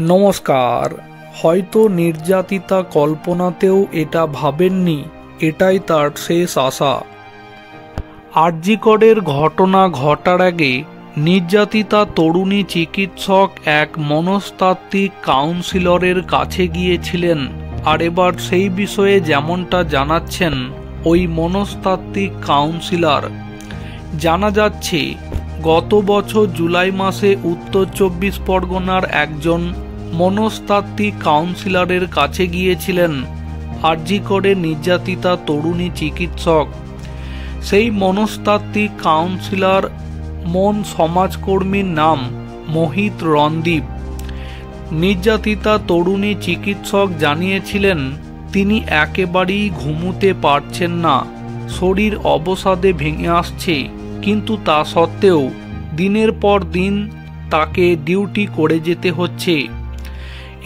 নমস্কার। হয়তো নির্যাতিতা কল্পনাতেও এটা ভাবেননি এটাই তার শেষ আশা। আরজিকরের ঘটনা ঘটার আগে নির্যাতিতা তরুণী চিকিৎসক এক মনস্তাত্ত্বিক কাউন্সিলরের কাছে গিয়েছিলেন, আর এবার সেই বিষয়ে যেমনটা জানাচ্ছেন ওই মনস্তাত্ত্বিক কাউন্সিলর। জানা যাচ্ছে গত বছর জুলাই মাসে উত্তর 24 পরগনার একজন মনস্তাত্ত্বিক কাউন্সিলরের কাছে গিয়েছিলেন আরজিকরে নির্যাতিতা তরুণী চিকিৎসক। সেই মনস্তাত্ত্বিক কাউন্সিলর মন সমাজকর্মীর নাম মোহিত রণদীপ। নির্যাতিতা তরুণী চিকিৎসক জানিয়েছিলেন তিনি একেবারেই ঘুমোতে পারছেন না, শরীর অবসাদে ভেঙে আসছে, কিন্তু তা সত্ত্বেও দিনের পর দিন তাকে ডিউটি করে যেতে হচ্ছে।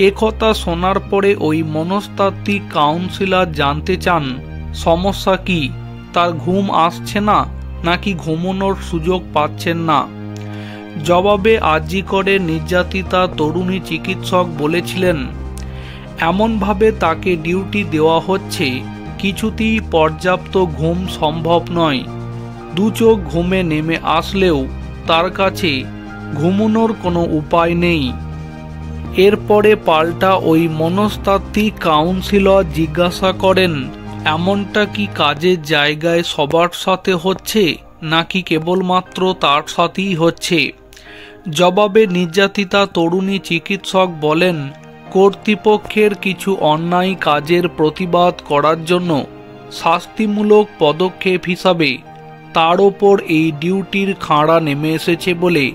একথা শোনার পরে ওই মনস্তাত্ত্বিক কাউন্সিলর জানতে চান সমস্যা কি, তার ঘুম আসছে না নাকি ঘুমানোর সুযোগ পাচ্ছেন না। জবাবে আরজিকরে নির্যাতিতা তরুণী চিকিৎসক বলেছিলেন এমনভাবে তাকে ডিউটি দেওয়া হচ্ছে কিছুতেই পর্যাপ্ত ঘুম সম্ভব নয়। দু চোখ ঘুমে নেমে আসলেও তার কাছে ঘুমানোর কোনো উপায় নেই। এরপরে পাল্টা ওই মনস্তাত্ত্বিক কাউন্সিলর জিজ্ঞাসা করেন এমনটা কি কাজের জায়গায় সবার সাথে হচ্ছে নাকি কেবলমাত্র তার সাথেই হচ্ছে। জবাবে নির্যাতিতা তরুণী চিকিৎসক বলেন কর্তৃপক্ষের কিছু অন্যায় কাজের প্রতিবাদ করার জন্য শাস্তিমূলক পদক্ষেপ হিসাবে তার ওপর এই ডিউটির খাঁড়া নেমে এসেছে বলে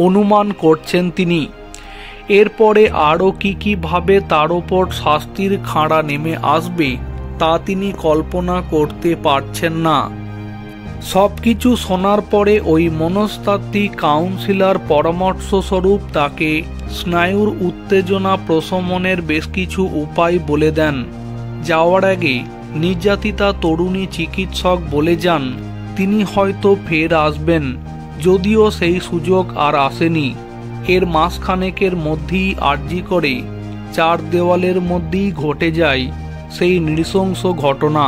অনুমান করছেন তিনি। এরপরে আরও কীভাবে তার ওপর শাস্তির খাঁড়া নেমে আসবে তা তিনি কল্পনা করতে পারছেন না। সবকিছু শোনার পরে ওই মনস্তাত্ত্বিক কাউন্সিলর পরামর্শস্বরূপ তাকে স্নায়ুর উত্তেজনা প্রশমনের বেশ কিছু উপায় বলে দেন। যাওয়ার আগে নির্যাতিতা তরুণী চিকিৎসক বলে যান তিনি হয়তো ফের আসবেন, যদিও সেই সুযোগ আর আসেনি। এর মাসখানেকের মধ্যেই আরজিকরে চার দেওয়ালের মধ্যেই ঘটে যায় সেই নৃশংস ঘটনা।